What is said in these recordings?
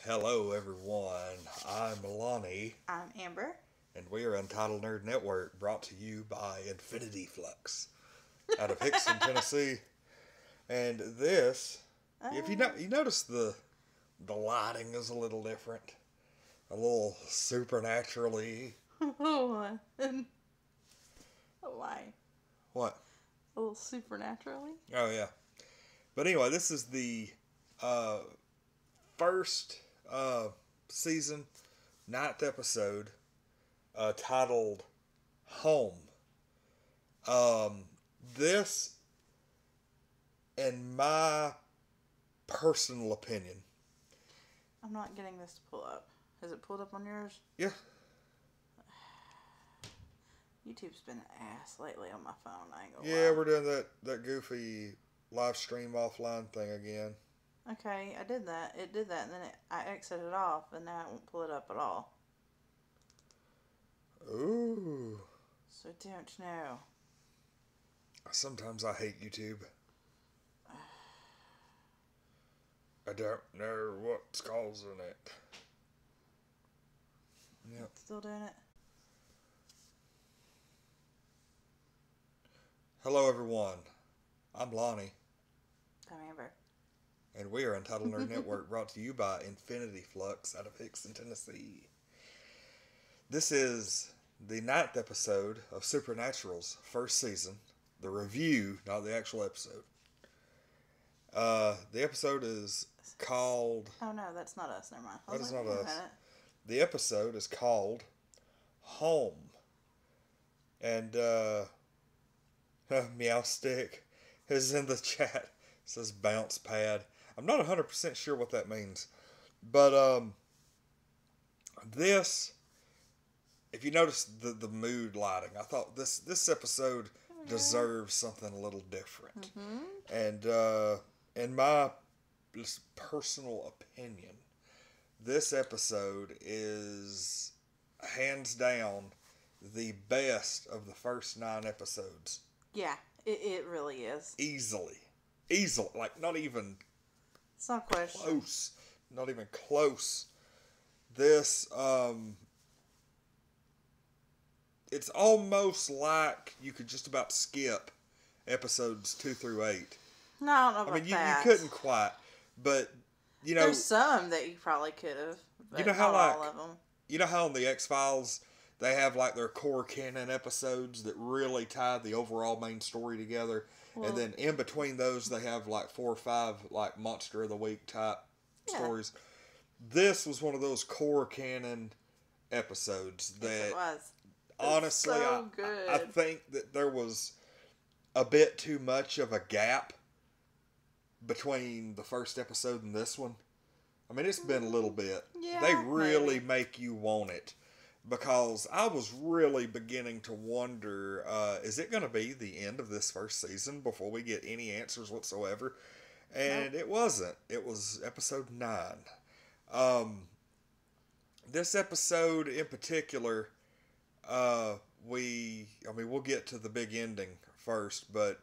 Hello, everyone. I'm Lonnie, I'm Amber. and we are Untitled Nerd Network, brought to you by Infinity Flux out of Hickson, Tennessee. And this, if you notice the lighting is a little different, a little supernaturally. Oh, why? What? A little supernaturally? Oh yeah. But anyway, this is the uh, first season, ninth episode, titled "Home." Um, this, in my personal opinion, I'm not getting this to pull up. Has it pulled up on yours? yeah, YouTube's been an ass lately on my phone, I ain't gonna yeah, lie. we're doing that goofy live stream offline thing again. Okay, I did that. It did that, and then I exited off, and now it won't pull it up at all. Ooh, So don't know. sometimes I hate YouTube. I don't know what's causing it. Yep. Still doing it? Hello, everyone. I'm Lonnie, I'm Amber. and we are Untitled Nerd Network, brought to you by Infinity Flux out of Hickson, Tennessee. This is the ninth episode of Supernatural's first season. The review, not the actual episode. The episode is called. Oh no, that's not us. Never mind. That is not wait a us. minute. The episode is called Home. And Meow Stick is in the chat. It says bounce pad. I'm not 100% sure what that means. But this, if you notice the mood lighting, I thought this episode deserves something a little different. Mm-hmm. And in my just personal opinion, this episode is hands down the best of the first 9 episodes. Yeah, it really is. Easily. Like, not even It's not a question. close. Not even close. This, it's almost like you could just about skip episodes 2 through 8. No, I don't know about I mean, you that. couldn't quite, but, you know, There's some that you probably could have, but you know how, not all like, of them. you know how in the X-Files, they have, like, their core canon episodes that really tie the overall main story together, Well, and then in between those, they have, like, 4 or 5, like, Monster of the Week type Yeah. stories. This was one of those core canon episodes yes, it that, was. honestly, so good. I think that there was a bit too much of a gap between the first episode and this one. I mean, it's been a little bit. Yeah, They really maybe. make you want it. Because I was really beginning to wonder, is it going to be the end of this first season before we get any answers whatsoever? And Nope. it wasn't. It was episode 9. This episode in particular, we'll get to the big ending first, but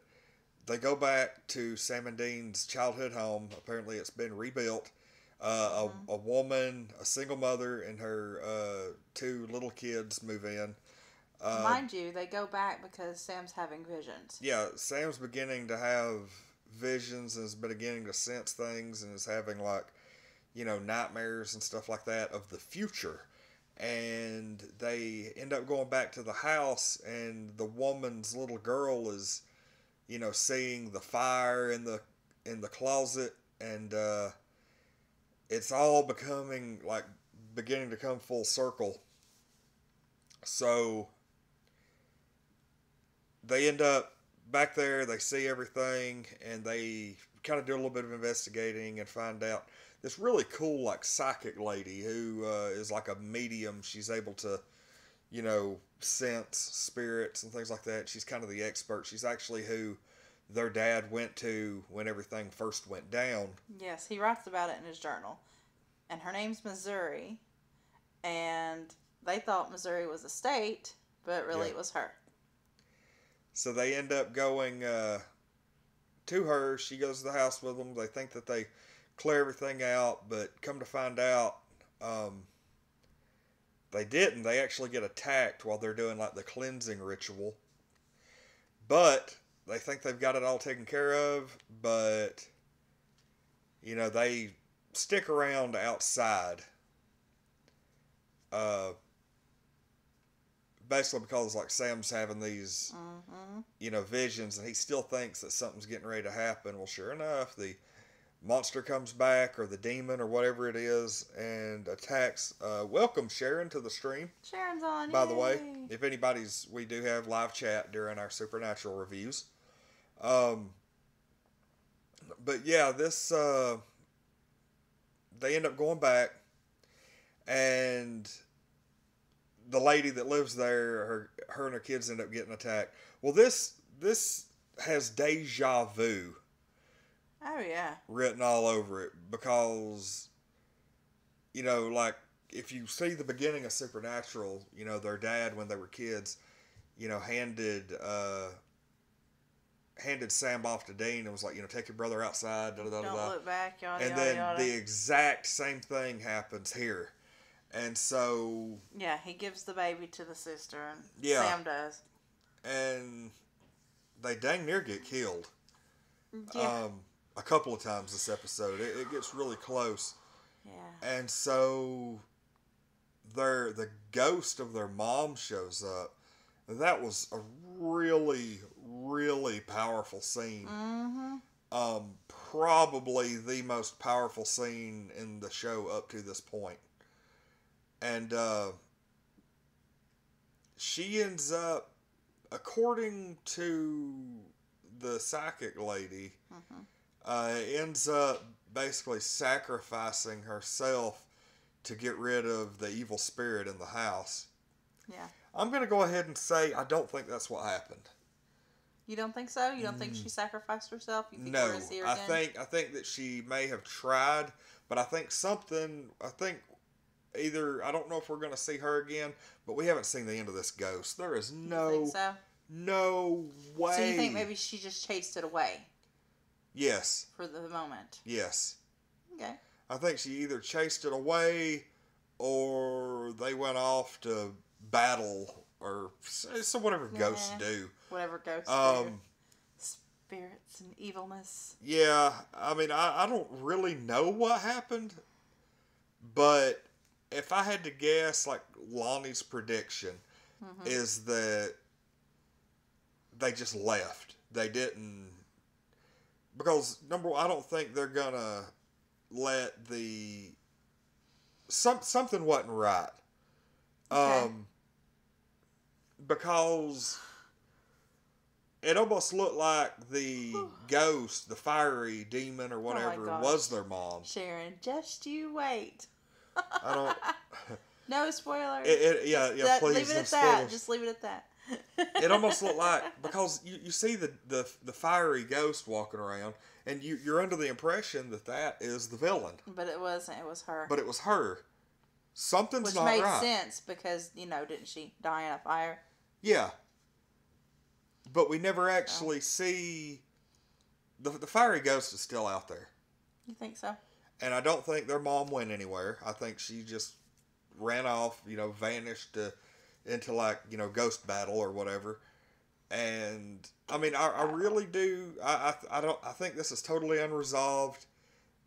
they go back to Sam and Dean's childhood home. Apparently, it's been rebuilt. A woman, a single mother, and her 2 little kids move in. Mind you, they go back because Sam's having visions. Yeah, Sam's beginning to have visions and is beginning to sense things and is having, like, nightmares and stuff like that of the future. And they end up going back to the house, and the woman's little girl is, seeing the fire in the closet, and it's all beginning to come full circle. So they end up back there, they see everything, and they kind of do a little bit of investigating and find out this really cool, like, psychic lady who is like a medium. She's able to, sense spirits and things like that. She's kind of the expert. She's actually who their dad went to when everything first went down. Yes, he writes about it in his journal. And her name's Missouri. And they thought Missouri was a state, but really Yeah. it was her. So they end up going to her. She goes to the house with them. They think that they clear everything out, but come to find out, they didn't. They actually get attacked while they're doing like the cleansing ritual. But they think they've got it all taken care of, but they stick around outside. Basically because like Sam's having these visions, and he still thinks that something's getting ready to happen. Well, sure enough, the monster comes back, or the demon, or whatever it is, and attacks. Welcome, Sharon, to the stream. Sharon's on. By Yay. the way, if we do have live chat during our supernatural reviews. But yeah, this they end up going back, and the lady that lives there, her and her kids end up getting attacked. Well, this has deja vu. Oh yeah. Written all over it, because like if you see the beginning of Supernatural, their dad when they were kids, handed Sam off to Dean and was like, take your brother outside, Don't look back, yada, and yada, then yada. the exact same thing happens here. And so yeah, he gives the baby to the sister, and yeah, Sam does, and they dang near get killed. Yeah. A couple of times this episode. It gets really close. Yeah. And so the ghost of their mom shows up. That was a really, really powerful scene. Mm-hmm. Probably the most powerful scene in the show up to this point. And she ends up, according to the psychic lady, ends up basically sacrificing herself to get rid of the evil spirit in the house. Yeah. I'm going to go ahead and say I don't think that's what happened. You don't think so? You don't think she sacrificed herself? You think No, we're gonna see her again? I think that she may have tried, but I think either, I don't know if we're going to see her again, but we haven't seen the end of this ghost. There is You think so? no way. So you think maybe she just chased it away? Yes. For the moment. Yes. Okay. I think she either chased it away, or they went off to battle, or so whatever ghosts do. Whatever ghosts do. Spirits and evilness. Yeah, I mean, I don't really know what happened, but if I had to guess, like Lonnie's prediction is that they just left. They didn't, because number one, I don't think they're gonna let something wasn't right. Okay. Because it almost looked like the ghost, the fiery demon or whatever, was their mom. Sharon, just you wait. I don't. No spoilers. Yeah, please. Leave it at that. Spoilers. Just leave it at that. It almost looked like, because you see the fiery ghost walking around, and you're under the impression that is the villain. But it wasn't. It was her. But it was her. Something's not right. Which made sense because, didn't she die in a fire? Yeah. But we never actually see... The fiery ghost is still out there. You think so? And I don't think their mom went anywhere. I think she just ran off, vanished into ghost battle or whatever. And I mean, I really do. I think this is totally unresolved.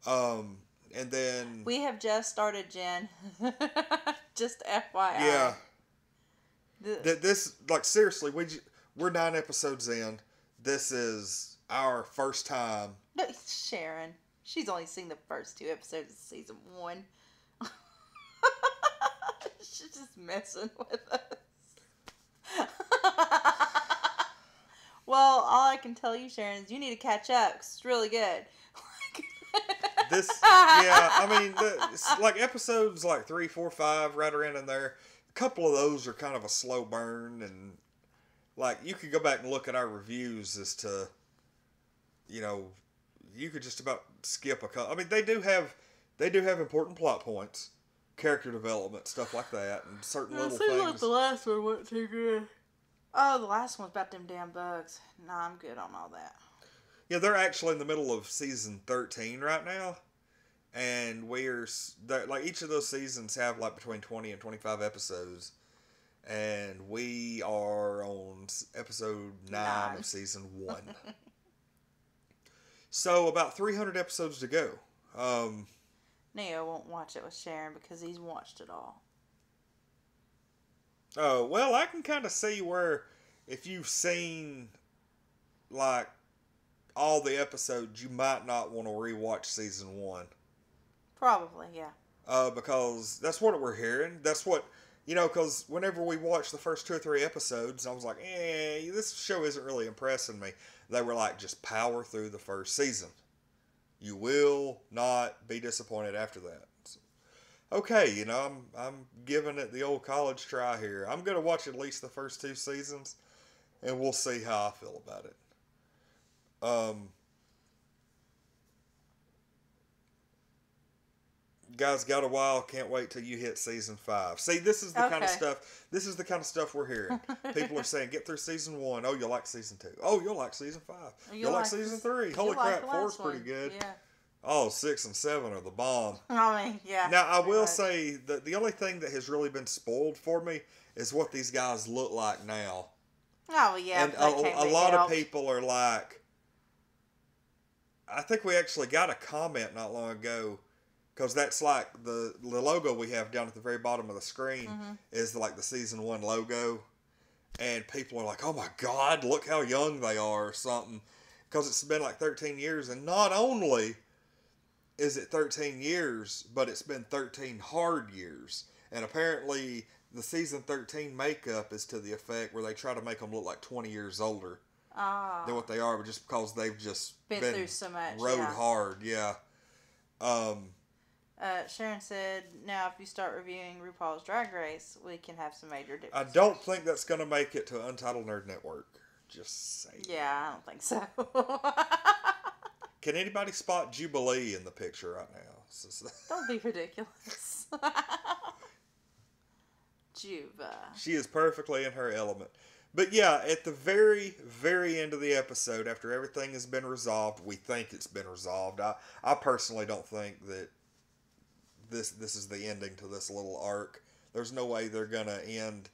And then we have just started, Jen. Just FYI. Yeah. This, seriously, we're 9 episodes in. This is our first time. Sharon, she's only seen the first 2 episodes of season 1. She's just messing with us. Well, all I can tell you, Sharon, is you need to catch up, 'cause it's really good. Episodes 3, 4, 5, right around in there. A couple of those are kind of a slow burn, and you could go back and look at our reviews as to, you could just about skip a couple. I mean, they do have important plot points, character development, stuff like that, and certain little things. Seems like the last one wasn't too good. Oh, the last one's about them damn bugs. Nah, I'm good on all that. Yeah, they're actually in the middle of season 13 right now. and like each of those seasons have like between 20 and 25 episodes, and we are on episode 9 of season 1. So about 300 episodes to go. Neo won't watch it with Sharon because he's watched it all. Oh, well, I can kind of see where if you've seen like all the episodes, you might not want to rewatch season 1. Probably, yeah. Because that's what we're hearing. That's what, because whenever we watched the first 2 or 3 episodes, I was like, this show isn't really impressing me. They were like, just power through the first season. You will not be disappointed after that. So, okay, I'm giving it the old college try here. I'm going to watch at least the first 2 seasons, and we'll see how I feel about it. Guys, got a while. Can't wait till you hit season 5. See, this is the kind of stuff. This is the kind of stuff we're hearing. People are saying, "Get through season 1. Oh, you'll like season 2. Oh, you'll like season 5. You'll like season 3. Holy crap, 4's pretty good. Yeah. Oh, 6 and 7 are the bomb." I mean, yeah. Now, I will say that the only thing that has really been spoiled for me is what these guys look like now. Oh, yeah. And a lot of people are like, I think we actually got a comment not long ago, because that's like the logo we have down at the very bottom of the screen is like the season 1 logo. And people are like, oh my God, look how young they are or something. Because it's been like 13 years. And not only is it 13 years, but it's been 13 hard years. And apparently the season 13 makeup is to the effect where they try to make them look like 20 years older than what they are, but just because they've just been through so much. Rode hard, yeah. Sharon said, now if you start reviewing RuPaul's Drag Race, we can have some major differences. I don't think that's going to make it to Untitled Nerd Network. Just saying. Yeah, I don't think so. Can anybody spot Jubilee in the picture right now? Don't be ridiculous. Juba. She is perfectly in her element. But yeah, at the very, very end of the episode, after everything has been resolved, we think it's been resolved. I personally don't think that this is the ending to this little arc. There's no way they're going to end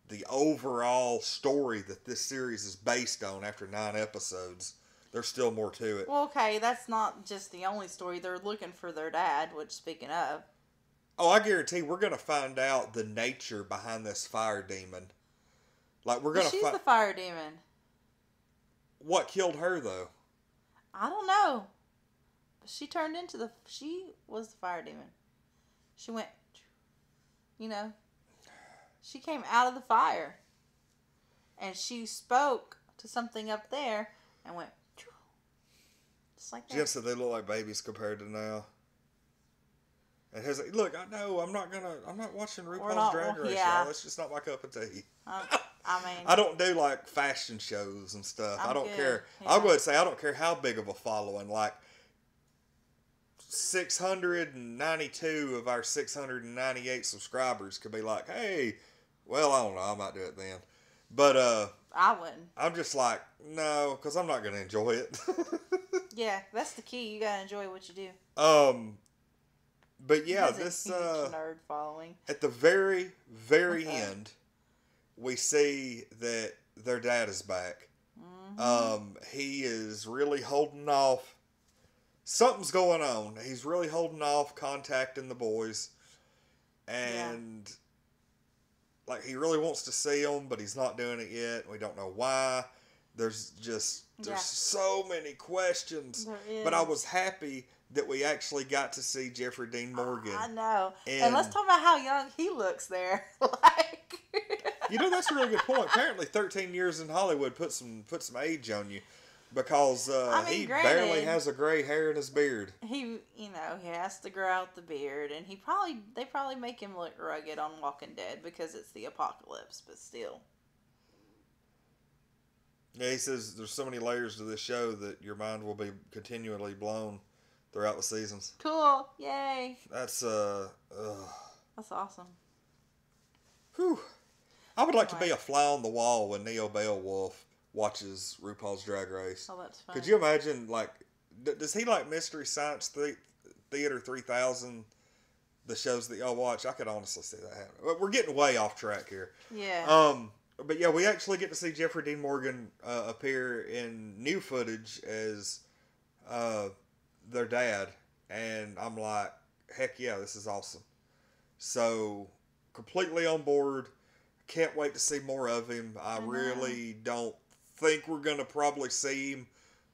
the overall story that this series is based on after 9 episodes. There's still more to it. Well, okay, that's not just the only story. They're looking for their dad, which, speaking of... Oh, I guarantee we're going to find out the nature behind this fire demon. Like, we're going to She's the fire demon. What killed her, though? I don't know. But she turned into the... She was the fire demon. She went... She came out of the fire. And she spoke to something up there and went... Just like that. Jen said they look like babies compared to now. And he's like, look, I know, I'm not watching RuPaul's Drag Race, y'all. That's just not my cup of tea. I don't do like fashion shows and stuff. I don't care. Yeah. I would say I don't care how big of a following. Like 692 of our 698 subscribers could be like, hey, well, I don't know, I might do it then. But I wouldn't. I'm just like, no, because I'm not going to enjoy it. Yeah, that's the key. You gotta enjoy what you do. But yeah, this nerd following. At the very, very end, we see that their dad is back. Mm-hmm. He is really holding off. Something's going on. He's really holding off contacting the boys, and like he really wants to see them, but he's not doing it yet. We don't know why. There's so many questions. But I was happy that we actually got to see Jeffrey Dean Morgan. I know. And let's talk about how young he looks there. That's a really good point. Apparently 13 years in Hollywood put some age on you. Because he barely has a gray hair in his beard. He has to grow out the beard, and they probably make him look rugged on Walking Dead because it's the apocalypse, but still. Yeah, he says there's so many layers to this show that your mind will be continually blown throughout the seasons. Cool. Yay. That's That's awesome. Whew. I would like to be a fly on the wall when Neo Beowulf watches RuPaul's Drag Race. Oh, that's fun. Could you imagine, like, does he like Mystery Science Theater 3000, the shows that y'all watch, I could honestly see that happening. But we're getting way off track here. Yeah. But yeah, we actually get to see Jeffrey Dean Morgan appear in new footage as their dad, and I'm like, heck yeah, this is awesome. So, completely on board. Can't wait to see more of him. I really don't think we're going to probably see him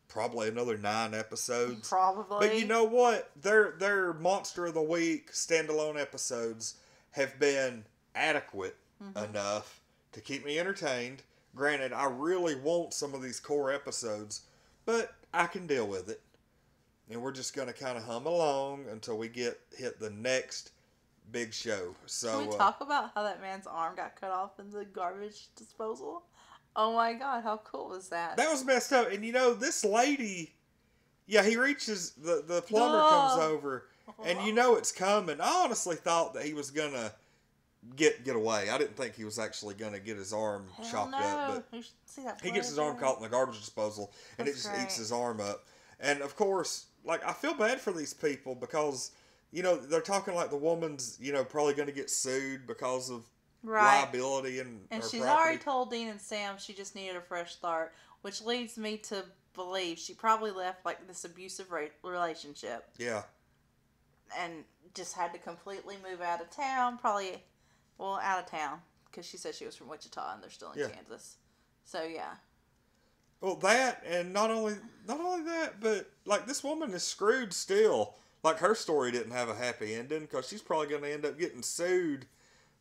probably another 9 episodes. Probably. But you know what? Their Monster of the Week standalone episodes have been adequate enough to keep me entertained. Granted, I really want some of these core episodes, but I can deal with it. And we're just going to kind of hum along until we hit the next big show. So can we talk about how that man's arm got cut off in the garbage disposal? Oh my god, how cool was that? That was messed up. And you know, this lady, yeah, he reaches, the plumber comes over, and you know it's coming. I honestly thought that he was going to get away. I didn't think he was actually going to get his arm chopped up. But he gets his arm caught in the garbage disposal, and it just eats his arm up. And of course, like, I feel bad for these people because, you know, they're talking like the woman's, you know, probably going to get sued because of liability and she's property. already told Dean and Sam she just needed a fresh start, which leads me to believe she probably left like this abusive relationship. Yeah. And just had to completely move out of town. Probably, well, out of town because she said she was from Wichita and they're still in Kansas. So yeah. Well, that, and not only that, but like this woman is screwed still. Like, her story didn't have a happy ending because she's probably going to end up getting sued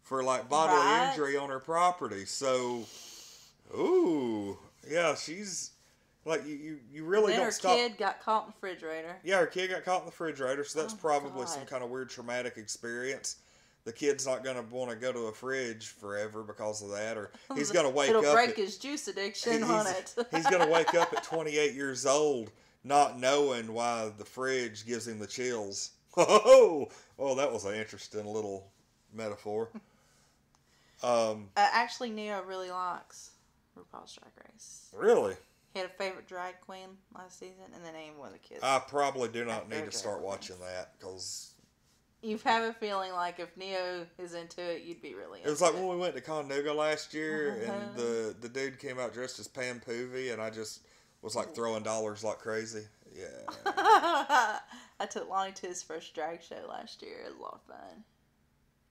for, like, bodily injury on her property. So, ooh, yeah, she's, like, you really don't stop. Her kid got caught in the refrigerator. Yeah, her kid got caught in the refrigerator, so that's probably some kind of weird traumatic experience. The kid's not going to want to go to a fridge forever because of that, or he's going to wake up. It'll break his juice addiction on it. He's going to wake up at 28 years old not knowing why the fridge gives him the chills. Oh, that was an interesting little metaphor. Actually, Neo really likes RuPaul's Drag Race. Really? He had a favorite drag queen last season, and then named one of the kids. I probably do not need to start watching that, because... You have a feeling like if Neo is into it, you'd be really into it. It was like when we went to Conestoga last year, and the dude came out dressed as Pam Poovey, and I just... was like throwing dollars like crazy. Yeah. I took Lonnie to his first drag show last year. It was a lot of fun.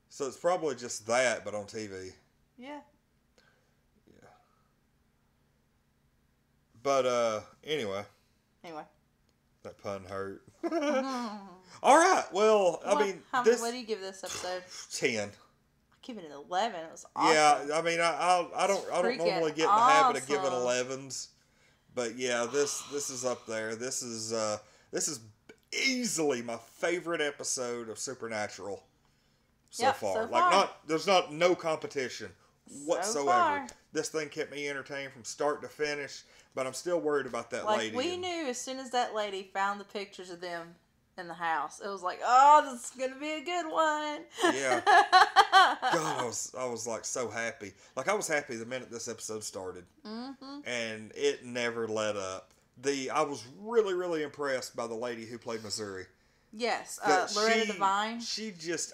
So it's probably just that, but on TV. Yeah. Yeah. But, anyway. That pun hurt. All right. Well, I mean, what do you give this episode? 10. I give it an 11. It was awesome. Yeah, I mean, I don't normally get in the habit of giving 11s. But yeah, this is up there. This is easily my favorite episode of Supernatural so far. Like there's no competition whatsoever. This thing kept me entertained from start to finish, but I'm still worried about that lady. We knew as soon as that lady found the pictures of them in the house, it was like, oh, this is gonna be a good one. Yeah. God, I was like so happy. Like, I was happy the minute this episode started. Mm-hmm. And it never let up. I was really, really impressed by the lady who played Missouri. Yes, Loretta Devine.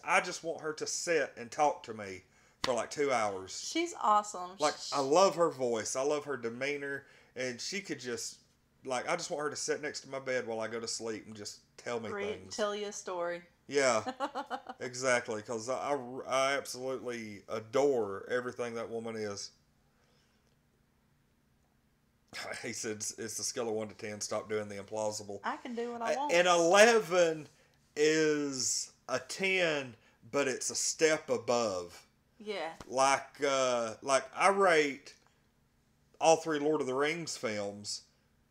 I just want her to sit and talk to me for like 2 hours. She's awesome. Like, I love her voice. I love her demeanor. And she could just, like, I just want her to sit next to my bed while I go to sleep and just tell me things. Tell you a story. Yeah, exactly. Because I absolutely adore everything that woman is. He said it's the scale of 1 to 10. Stop doing the implausible. I can do what I want. And 11 is a 10, but it's a step above. Yeah. Like I rate all 3 Lord of the Rings films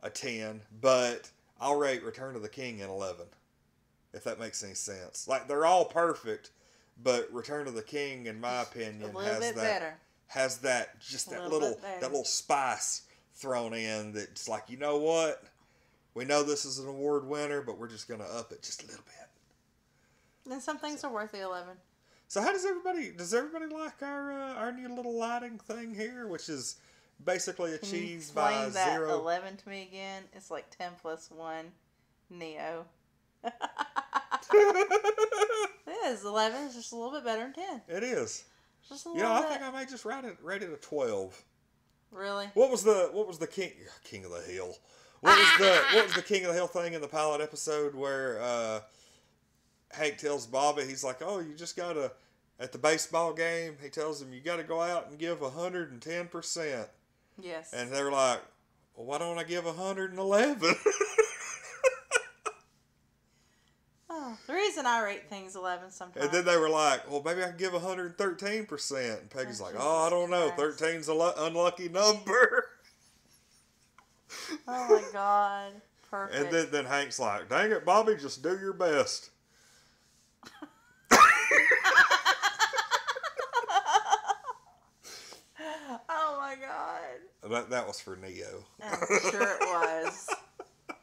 a 10, but I'll rate Return of the King an 11. If that makes any sense. Like, they're all perfect, but Return of the King, in my opinion, has that little spice thrown in that's like, you know what? We know this is an award winner, but we're just going to up it just a little bit. And some things are worth the 11. So how does everybody like our new little lighting thing here, which is basically achieved by 0? Explain that 11 to me again. It's like 10 plus 1 Neo. It is. 11 is just a little bit better than 10. It is. Just a little Yeah, I bit. think I may just rate it a 12. Really? What was the King of the Hill? What was the King of the Hill thing in the pilot episode where Hank tells Bobby, he's like, oh, you just gotta, at the baseball game, he tells him you gotta go out and give 110%. Yes. And they're like, well, why don't I give 111? Oh, the reason I rate things 11 sometimes. And then they were like, well, maybe I can give 113%. And Peggy's like, oh, I don't know. 13's an unlucky number. Oh, my God. Perfect. And then Hank's like, dang it, Bobby, just do your best. Oh, my God. That was for Neo. I'm sure it was.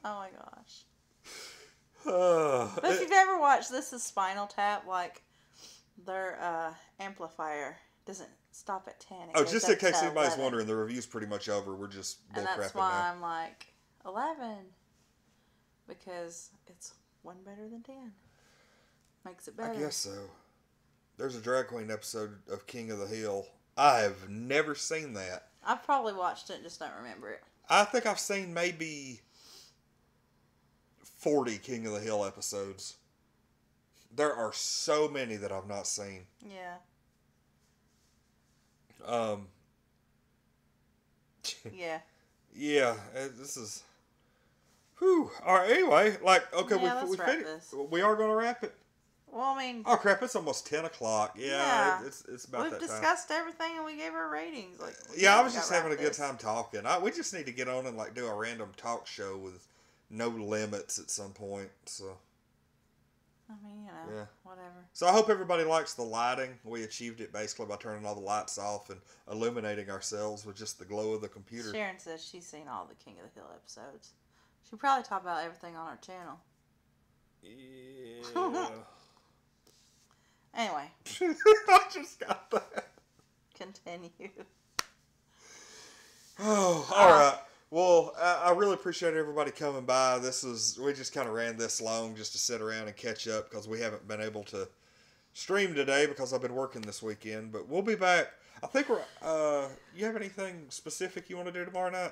Oh, my gosh. But if you've ever watched This Is Spinal Tap, like, their amplifier doesn't stop at 10. Oh, just in case anybody's wondering, the review's pretty much over. We're just bullcrapping now. And that's why I'm like, 11. Because it's one better than 10. Makes it better. I guess so. There's a drag queen episode of King of the Hill. I have never seen that. I've probably watched it and just don't remember it. I think I've seen maybe 40 King of the Hill episodes. There are so many that I've not seen. Yeah. Yeah. Yeah, this is... Whew. All right, anyway, like, okay, Yeah, we wrap finished. this. We are going to wrap it. Well, I mean... Oh, crap, it's almost 10 o'clock. Yeah. It's about that time. We've discussed everything and we gave our ratings. Like, yeah, I was just having a good time talking. We just need to get on and, like, do a random talk show with no limits at some point, so... I mean, you know, yeah. whatever. So I hope everybody likes the lighting. We achieved it basically by turning all the lights off and illuminating ourselves with just the glow of the computer. Sharon says she's seen all the King of the Hill episodes. She probably talk about everything on our channel. Yeah. Anyway. I just got that. Continue. Oh, all right. Well, I really appreciate everybody coming by. We just kind of ran this long just to sit around and catch up because we haven't been able to stream today because I've been working this weekend. But we'll be back. I think you have anything specific you want to do tomorrow night?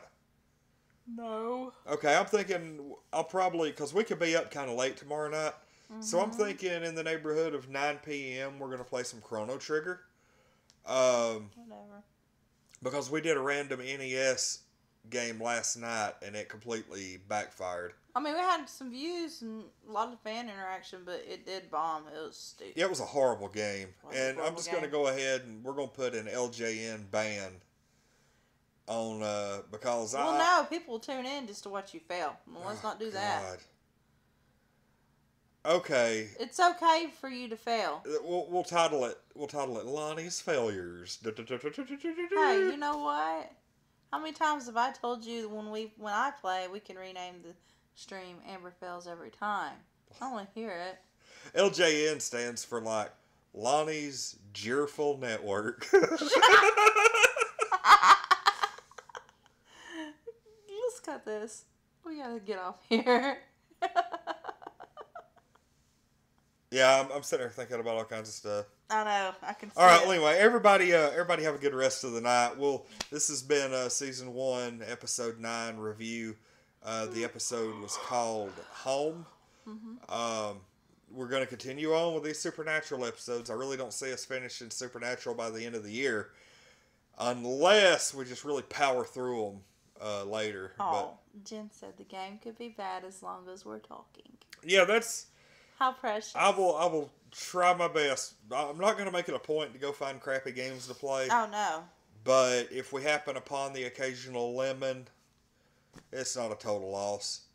No. Okay, I'm thinking I'll probably, because we could be up kind of late tomorrow night. Mm-hmm. So I'm thinking in the neighborhood of 9 p.m. we're going to play some Chrono Trigger. Whatever. Because we did a random NES game last night and it completely backfired. I mean, we had some views and a lot of fan interaction, but it did bomb. It was stupid. Yeah, it was a horrible game. And I'm just going to go ahead and we're going to put an LJN ban on, because well, no, people will tune in just to watch you fail. Well, let's not do that. Okay. It's okay for you to fail. We'll title it Lonnie's Failures. Hey, you know what? How many times have I told you when I play, we can rename the stream Amber Fails Every Time? I want to hear it. LJN stands for, like, Lonnie's Jeerful Network. Let's cut this. We gotta get off here. Yeah, I'm sitting there thinking about all kinds of stuff. I know. I can see All right, it. well, anyway, everybody have a good rest of the night. This has been Season 1, Episode 9 review. The episode was called Home. Mm-hmm. We're going to continue on with these Supernatural episodes. I really don't see us finishing Supernatural by the end of the year. Unless we just really power through them later. Oh, Jen said the game could be bad as long as we're talking. Yeah, that's... How precious. I will try my best. I'm not going to make it a point to go find crappy games to play. Oh, no. But if we happen upon the occasional lemon, it's not a total loss.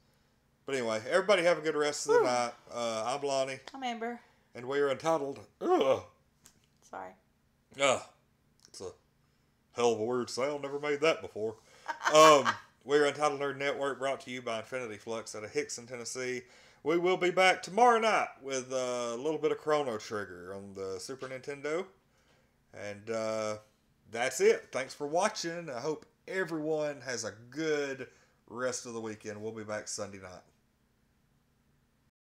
But anyway, everybody have a good rest of the night. I'm Lonnie. I'm Amber. And we are Untitled. Ugh. Sorry. It's a hell of a weird sound. Never made that before. We're Untitled Nerd Network, brought to you by Infinity Flux out of Hickson, Tennessee. We will be back tomorrow night with a little bit of Chrono Trigger on the Super Nintendo. And that's it. Thanks for watching. I hope everyone has a good rest of the weekend. We'll be back Sunday night.